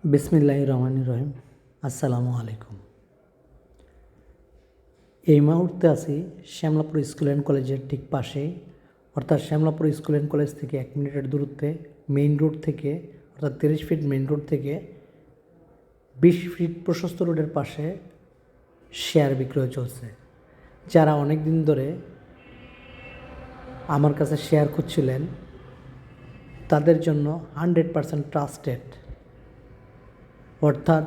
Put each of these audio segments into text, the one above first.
বিসমিল্লাহির রহমানির রহিম। আসসালামু আলাইকুম। এই মুহূর্তে আছি শ্যামলাপুর স্কুল অ্যান্ড কলেজের ঠিক পাশে, অর্থাৎ শ্যামলাপুর স্কুল অ্যান্ড কলেজ থেকে 1 মিনিটের দূরত্বে মেইন রোড থেকে, অর্থাৎ 30 ফিট মেইন রোড থেকে 20 ফিট প্রশস্ত রোডের পাশে শেয়ার বিক্রয় চলছে। যারা অনেক দিন ধরে আমার কাছে শেয়ার খুঁজছিলেন তাদের জন্য 100% ট্রাস্টেড, অর্থাৎ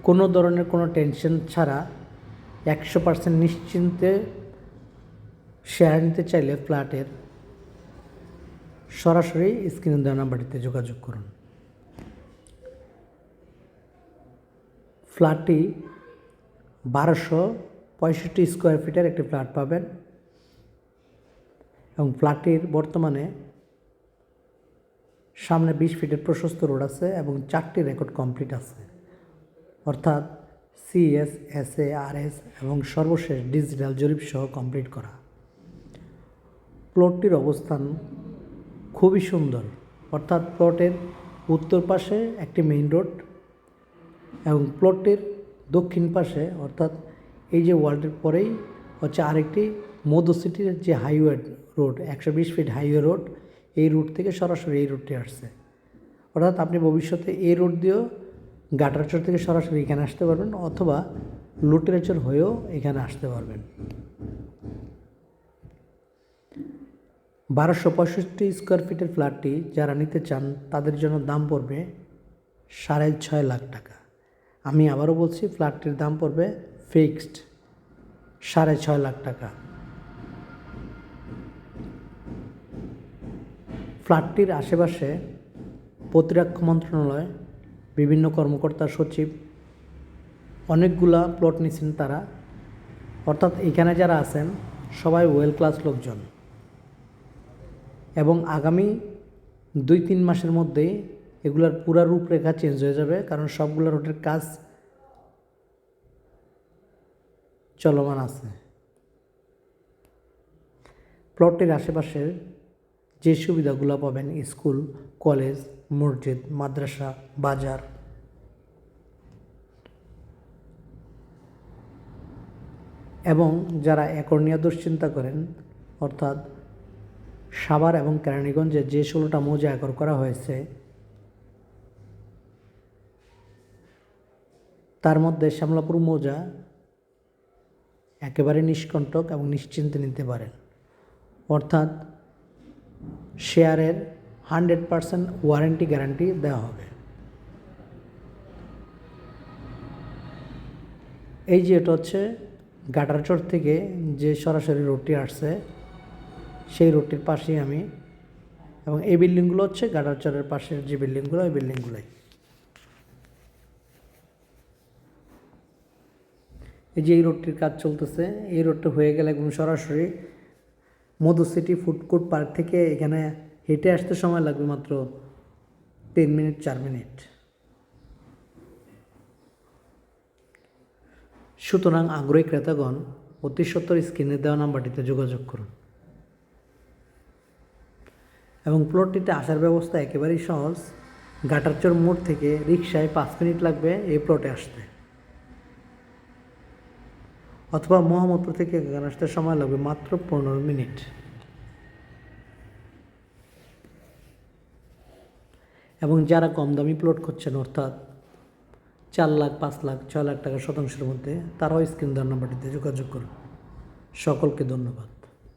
কোনো ধরনের কোনো টেনশন ছাড়া 100% নিশ্চিন্তে শেয়ার নিতে চাইলে ফ্ল্যাটের সরাসরি স্ক্রিনে দেওয়া নাম্বারটিতে যোগাযোগ করুন। ফ্ল্যাটটি 1265 স্কোয়ার ফিটের একটি ফ্ল্যাট পাবেন এবং ফ্ল্যাটটির বর্তমানে সামনে 20 ফিটের প্রশস্ত রোড আছে এবং 4টি রেকর্ড কমপ্লিট আছে, অর্থাৎ CS, SA, RS এবং সর্বশেষ ডিজিটাল জরিপ সহ কমপ্লিট করা। প্লটটির অবস্থান খুবই সুন্দর, অর্থাৎ প্লটের উত্তর পাশে একটি মেইন রোড এবং প্লটটির দক্ষিণ পাশে, অর্থাৎ এই যে ওয়ার্ল্ডের পরেই হচ্ছে আরেকটি মধু সিটির যে highway road, 120 feet highway road, এই রুট থেকে সরাসরি এই রুটটি আসছে। অর্থাৎ আপনি ভবিষ্যতে এই রোড দিয়েও গাটারচর থেকে সরাসরি এখানে আসতে পারবেন অথবা লুটেরাচর হয়েও এখানে আসতে পারবেন। 1265 স্কোয়ার ফিটের ফ্ল্যাটটি যারা নিতে চান তাদের জন্য দাম পড়বে 6.5 লাখ টাকা। আমি আবারও বলছি, ফ্ল্যাটটির দাম পড়বে ফিক্সড 6.5 লাখ টাকা। ফ্ল্যাটটির আশেপাশে প্রতিরক্ষা মন্ত্রণালয়, বিভিন্ন কর্মকর্তা, সচিব অনেকগুলা প্লট নিচ্ছেন তারা, অর্থাৎ এখানে যারা আছেন সবাই ওয়েল ক্লাস লোকজন এবং আগামী 2-3 মাসের মধ্যেই এগুলার পুরা রূপরেখা চেঞ্জ হয়ে যাবে, কারণ সবগুলো রোডের কাজ চলমান আছে। প্লটটির আশেপাশের যে সুবিধাগুলো পাবেন, স্কুল, কলেজ, মসজিদ, মাদ্রাসা, বাজার এবং যারা একর নিয়ে দুশ্চিন্তা করেন, অর্থাৎ সাভার এবং কেরানীগঞ্জে যে 16টা মৌজা একর করা হয়েছে তার মধ্যে শ্যামলাপুর মৌজা একেবারে নিষ্কণ্টক এবং নিশ্চিন্তে নিতে পারেন, অর্থাৎ শেয়ারের 100% ওয়ারেন্টি গ্যারান্টি দেওয়া হবে। এই যে এটা হচ্ছে গাটারচর থেকে যে সরাসরি রোডটি আসছে সেই রোডটির পাশেই আমি, এবং এই বিল্ডিংগুলো হচ্ছে গাটারচরের পাশের যে বিল্ডিংগুলো, এই বিল্ডিংগুলোই। এই যে এই রোডটির কাজ চলতেছে, এই রোডটা হয়ে গেলে একদম সরাসরি মধু সিটি ফুড কোর্ট পার্ক থেকে এখানে হেঁটে আসতে সময় লাগবে মাত্র 3 মিনিট 4 মিনিট। সুতরাং আগ্রহী ক্রেতাগণ অতি সত্বর স্ক্রিনে দেওয়া নাম্বারটিতে যোগাযোগ করুন এবং প্লটটিতে আসার ব্যবস্থা একেবারেই সহজ। গাটারচর মোড় থেকে রিকশায় 5 মিনিট লাগবে এই প্লটে আসতে, অথবা মোহাম্মদপুর থেকে এখানে আসতে সময় লাগবে মাত্র 15 মিনিট। এবং যারা কম দামি প্লট খুঁজছেন, অর্থাৎ 4 লাখ, 5 লাখ, 6 লাখ টাকা শতাংশের মধ্যে, তারাও স্ক্রিন দেওয়ার নাম্বারটিতে যোগাযোগ করুন। সকলকে ধন্যবাদ।